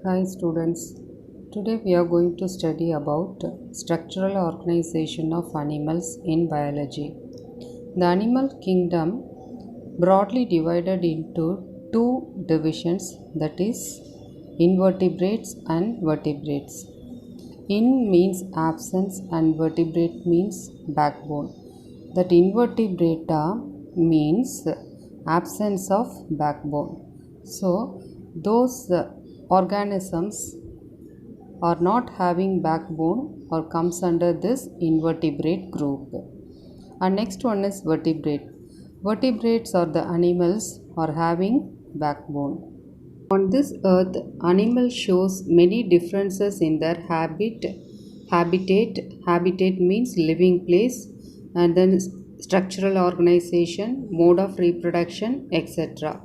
Hi students, today we are going to study about structural organization of animals in biology. The animal kingdom broadly divided into two divisions, that is invertebrates and vertebrates. In means absence and vertebrate means backbone. That invertebrata means absence of backbone. So those organisms are not having backbone or comes under this invertebrate group. And next one is vertebrate. Vertebrates are the animals are having backbone. On this earth, animal shows many differences in their habitat. Habitat means living place, and then structural organization, mode of reproduction, etc.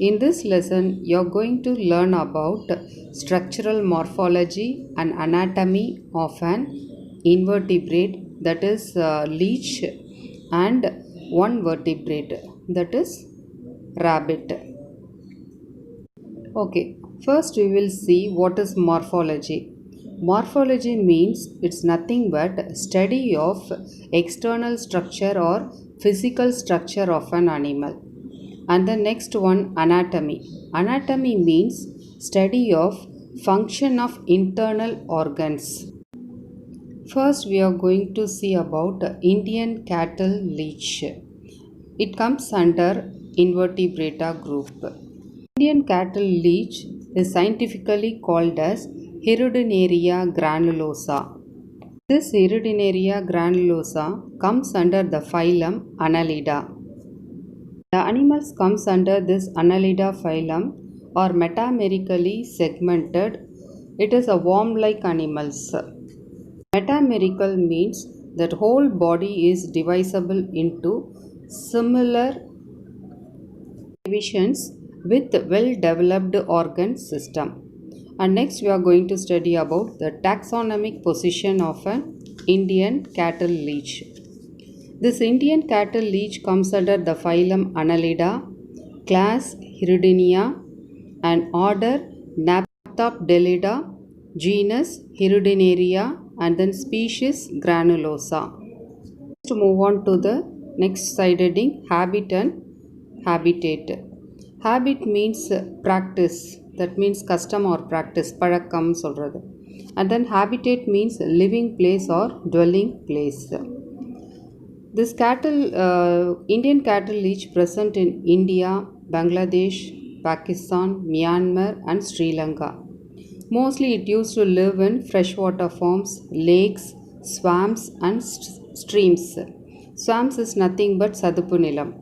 In this lesson, you are going to learn about structural morphology and anatomy of an invertebrate, that is leech, and one vertebrate, that is rabbit. Okay, first we will see what is morphology. Morphology means it's nothing but study of external structure or physical structure of an animal. And the next one, anatomy. Anatomy means study of function of internal organs. First we are going to see about Indian cattle leech. It comes under invertebrata group. Indian cattle leech is scientifically called as Hirudinaria granulosa. This Hirudinaria granulosa comes under the phylum Annelida. The animals comes under this Annelida phylum are metamerically segmented. It is a worm-like animals. Metamerical means that whole body is divisible into similar divisions with well-developed organ system. And next we are going to study about the taxonomic position of an Indian cattle leech. This Indian cattle leech comes under the phylum Annelida, class Hirudinea, and order Naphtopdelida, genus Hirudinaria, and then species Granulosa. To move on to the next side heading, habit and habitat. Habit means practice, that means custom or practice, பழக்கம் சொல்றது. And then habitat means living place or dwelling place. This Indian cattle leech present in India, Bangladesh, Pakistan, Myanmar and Sri Lanka. Mostly it used to live in freshwater farms, lakes, swamps and streams. Swamps is nothing but Sadupu Nilam.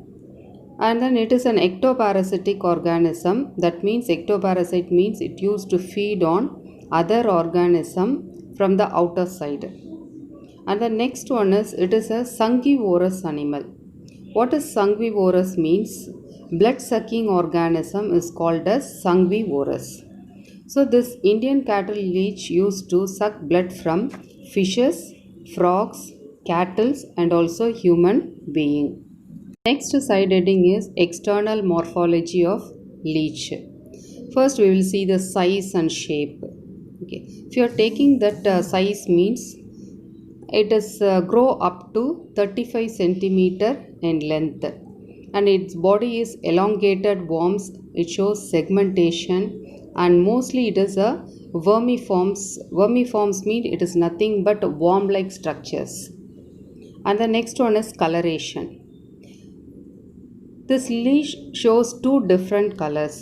And then it is an ectoparasitic organism. That means ectoparasite means it used to feed on other organism from the outer side. And the next one is it is a sanguivorous animal. What is sanguivorous means? Blood sucking organism is called as sanguivorous. So this Indian cattle leech used to suck blood from fishes, frogs, cattle and also human being. Next side heading is external morphology of leech. First we will see the size and shape. Okay. If you are taking that size means it is grow up to 35 centimeter in length and its body is elongated worms. It shows segmentation and mostly it is a vermiforms. Vermiforms mean it is nothing but worm like structures. And the next one is coloration. This leech shows two different colors.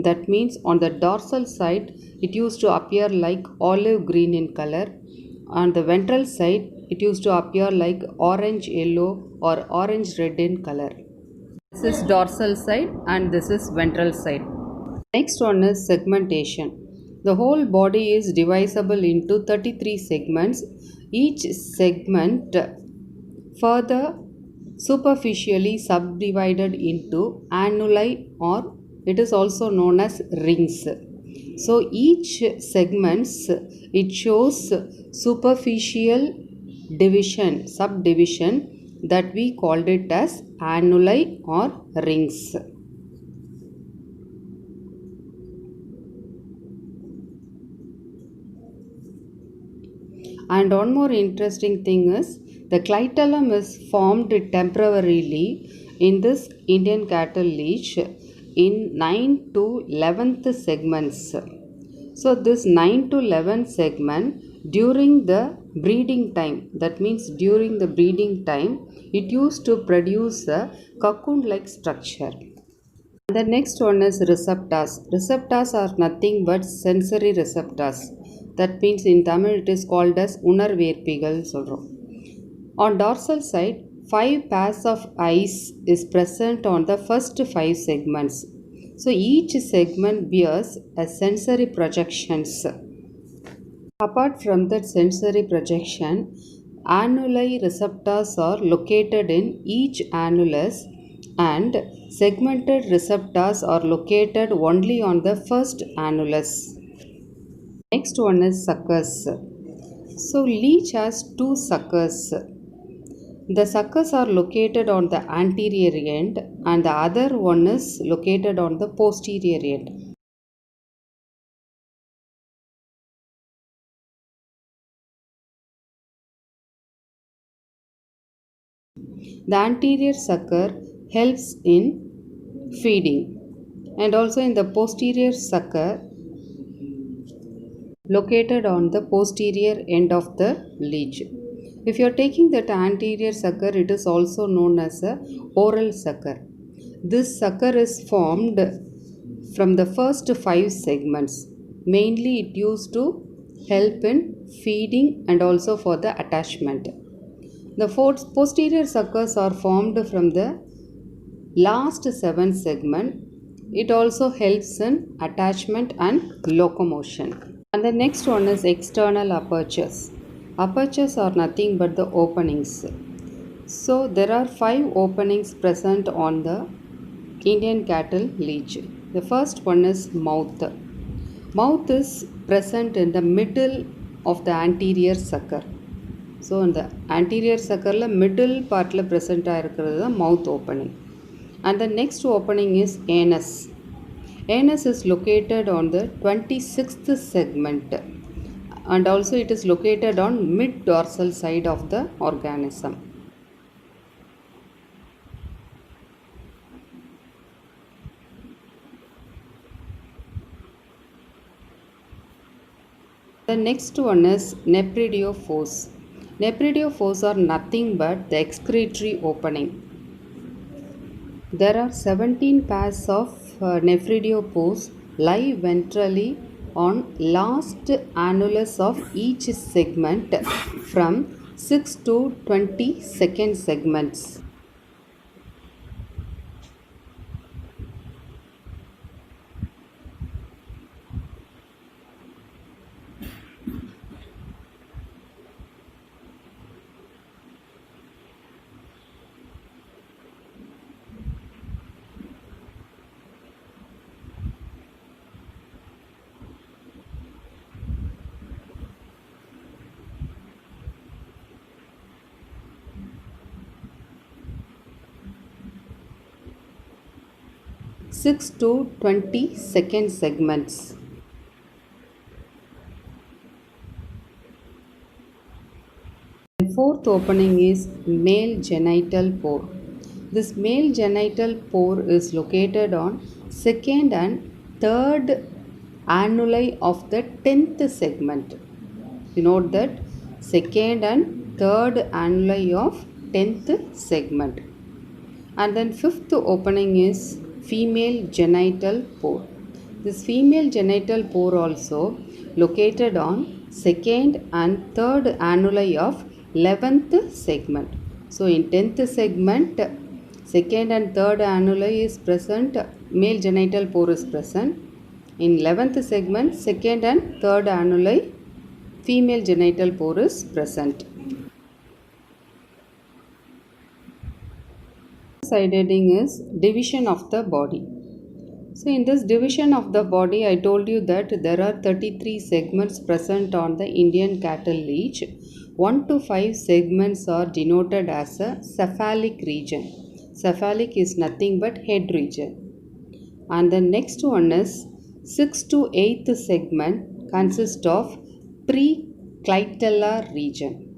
That means on the dorsal side it used to appear like olive green in color. On the ventral side it used to appear like orange yellow or orange red in color. This is dorsal side and this is ventral side. Next one is segmentation. The whole body is divisible into 33 segments. Each segment further superficially subdivided into annuli, or it is also known as rings. So each segments it shows superficial division, subdivision, that we called it as annuli or rings. And one more interesting thing is the clitellum is formed temporarily in this Indian cattle leech in 9 to 11th segments. So this 9 to 11 segment during the breeding time, that means during the breeding time, it used to produce a cocoon like structure. The next one is receptors. Receptors are nothing but sensory receptors. That means in Tamil it is called as unarverpigal சொல்றோம். On dorsal side, 5 pairs of eyes is present on the first 5 segments. So each segment bears a sensory projections. Apart from that sensory projection, annuli receptors are located in each annulus and segmented receptors are located only on the first annulus. Next one is suckers. So leech has two suckers. The suckers are located on the anterior end and the other one is located on the posterior end. The anterior sucker helps in feeding, and also in the posterior sucker located on the posterior end of the leech. If you are taking that anterior sucker, it is also known as a oral sucker. This sucker is formed from the first 5 segments. Mainly it used to help in feeding and also for the attachment. The posterior suckers are formed from the last 7 segment. It also helps in attachment and locomotion. And the next one is external apertures. Apertures are nothing but the openings. So there are 5 openings present on the Indian cattle leech. The first one is mouth. Mouth is present in the middle of the anterior sucker. So in the anterior sucker middle part present ஆயிருக்கிறது mouth opening. And the next opening is anus. Anus is located on the 26th segment and also it is located on mid dorsal side of the organism. The next one is nephridiophores. Nephridiophores are nothing but the excretory opening. There are 17 pairs of nephridiophores lie ventrally on last annulus of each segment from 6 to 22nd segments. Six to 22nd segments. The fourth opening is male genital pore. This male genital pore is located on second and third annuli of the 10th segment. You note that second and third annuli of 10th segment. And then fifth opening is female genital pore. This female genital pore also located on second and third annuli of 11th segment. So in 10th segment, second and third annuli is present, male genital pore is present. In 11th segment, second and third annuli, female genital pore is present. Side heading is division of the body. So in this division of the body, I told you that there are 33 segments present on the Indian cattle leech. 1 to 5 segments are denoted as a cephalic region. Cephalic is nothing but head region. And the next one is 6 to 8th segment consists of clitellar region.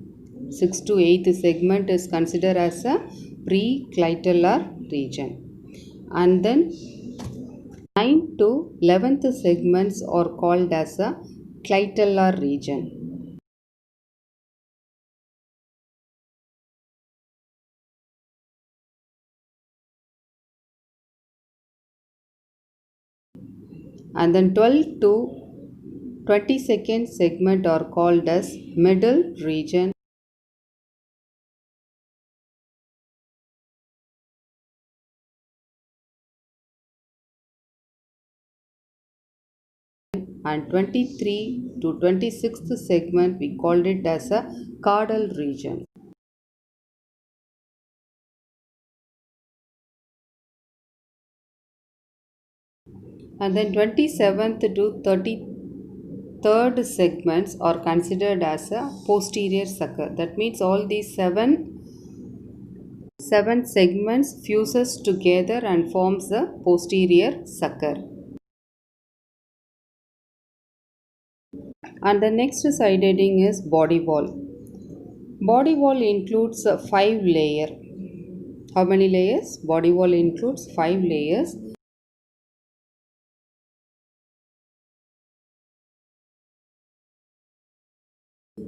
6th to 8th segment is considered as a pre-clitellar region. And then 9th to 11th segments are called as a clitellar region. And then 12th to 22nd segment are called as middle region. And 23 to 26th segment we called it as a caudal region. And then 27th to 33rd segments are considered as a posterior sucker. That means all these seven segments fuses together and forms the posterior sucker. And the next side heading is body wall. Body wall includes 5 layers. How many layers? Body wall includes 5 layers.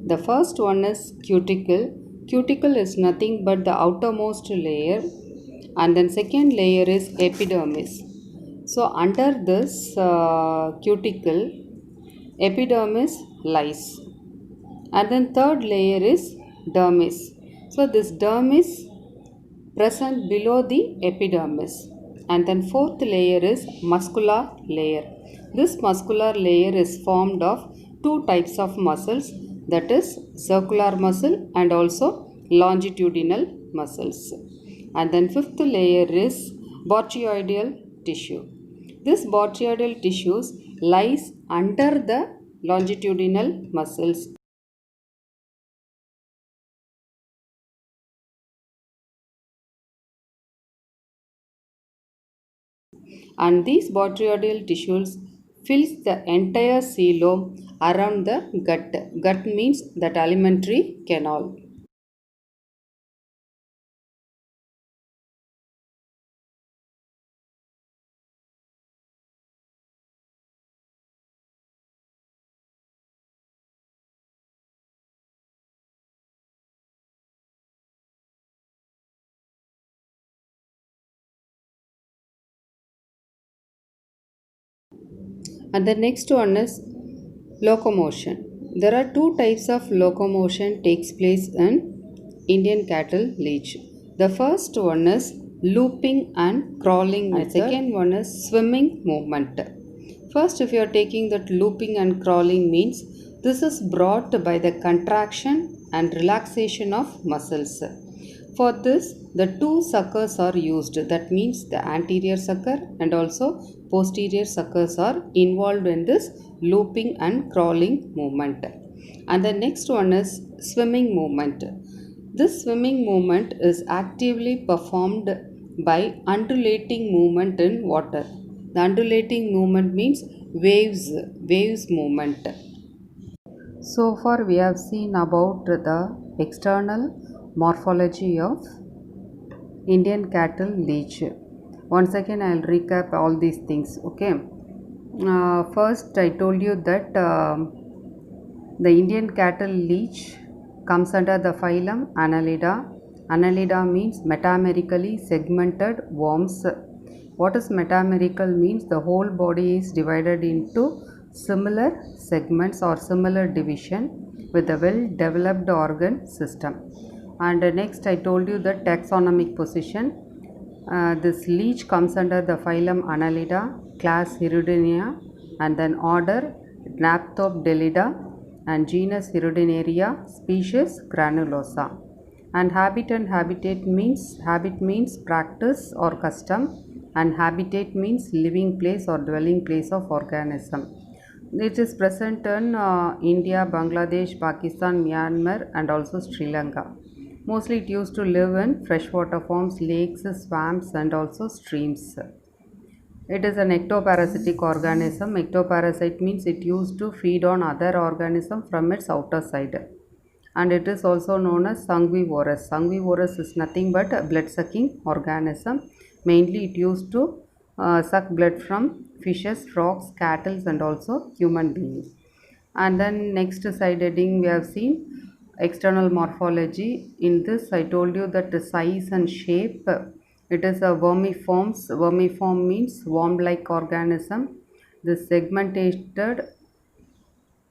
The first one is cuticle. Cuticle is nothing but the outermost layer, and then second layer is epidermis. So under this cuticle, epidermis lies, and then third layer is dermis. So this dermis present below the epidermis, and then fourth layer is muscular layer. This muscular layer is formed of two types of muscles, that is circular muscle and also longitudinal muscles. And then fifth layer is botryoidal tissue. This botryoidal tissues lies under the longitudinal muscles. And these botryoidal tissues fills the entire coelom around the gut. Gut means that alimentary canal. And the next one is locomotion. There are two types of locomotion takes place in Indian cattle leech. The first one is looping and crawling method. And second one is swimming movement. First, if you are taking that looping and crawling means this is brought by the contraction and relaxation of muscles. For this, the two suckers are used. That means the anterior sucker and also posterior suckers are involved in this looping and crawling movement. And the next one is swimming movement. This swimming movement is actively performed by undulating movement in water. The undulating movement means waves movement. So far we have seen about the external morphology of Indian cattle leech. Once again I will recap all these things. Okay. First I told you that the Indian cattle leech comes under the phylum Annelida. Annelida means metamerically segmented worms. What is metamerical means? The whole body is divided into similar segments or similar division with a well developed organ system. And next I told you the taxonomic position. This leech comes under the phylum Annelida, class Hirudinea, and then order Gnathodontelida, and genus Hirudinaria, species Granulosa. And habit and habitat means, habit means practice or custom, and habitat means living place or dwelling place of organism. It is present in India, Bangladesh, Pakistan, Myanmar, and also Sri Lanka. Mostly it used to live in freshwater forms, lakes, swamps, and also streams. It is an ectoparasitic organism. Ectoparasite means it used to feed on other organisms from its outer side. And it is also known as sanguivorous. Sanguivorous is nothing but a blood-sucking organism. Mainly it used to suck blood from fishes, frogs, cattle and also human beings. And then next side heading we have seen external morphology. In this I told you that the size and shape, it is a vermiforms. Vermiform means worm-like organism. The segmented,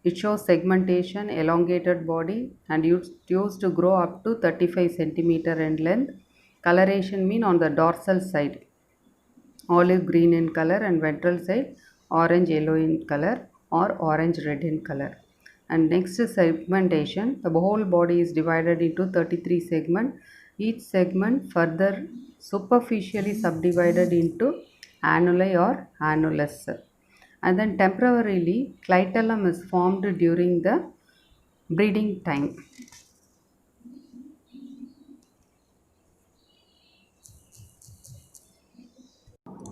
it shows segmentation, elongated body and used to grow up to 35 centimeter in length. Coloration mean on the dorsal side olive green in color and ventral side orange yellow in color or orange red in color. And next is segmentation. The whole body is divided into 33 segments. Each segment further superficially subdivided into annuli or annulus. And then temporarily clitellum is formed during the breeding time.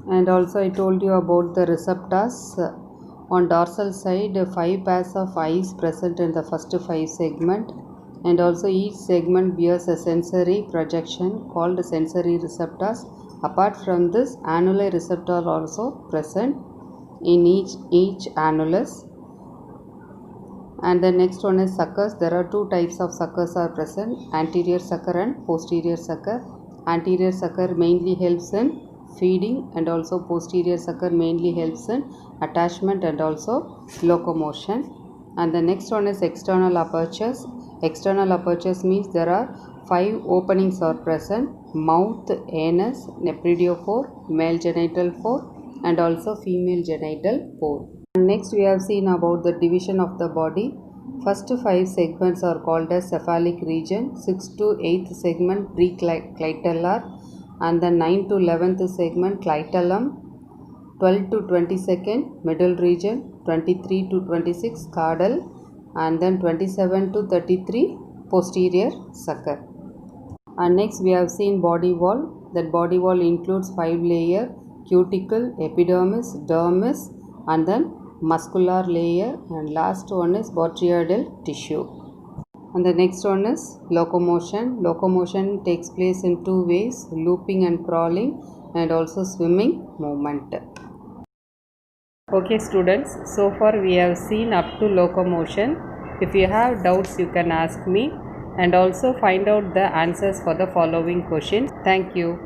And also I told you about the receptors. On dorsal side 5 pairs of eyes present in the first 5 segment, and also each segment bears a sensory projection called sensory receptors. Apart from this, annular receptor also present in each annulus. And the next one is suckers. There are two types of suckers are present, anterior sucker and posterior sucker. Anterior sucker mainly helps in feeding, and also posterior sucker mainly helps in attachment and also locomotion. And the next one is external apertures. External apertures means there are 5 openings are present: mouth, anus, nephridiophore, male genital pore and also female genital pore. Next we have seen about the division of the body. First 5 segments are called as cephalic region, 6th to 8th segment preclitellar, and the 9th to 11th segment clitellum, 12 to 22nd middle region, 23 to 26 caudal, and then 27 to 33 posterior sucker. And next we have seen body wall. That body wall includes 5 layer: cuticle, epidermis, dermis and then muscular layer, and last one is botryoidal tissue. And the next one is locomotion. Locomotion takes place in 2 ways: looping and crawling, and also swimming movement. Okay students, so far we have seen up to locomotion. If you have doubts you can ask me, and also find out the answers for the following questions. Thank you.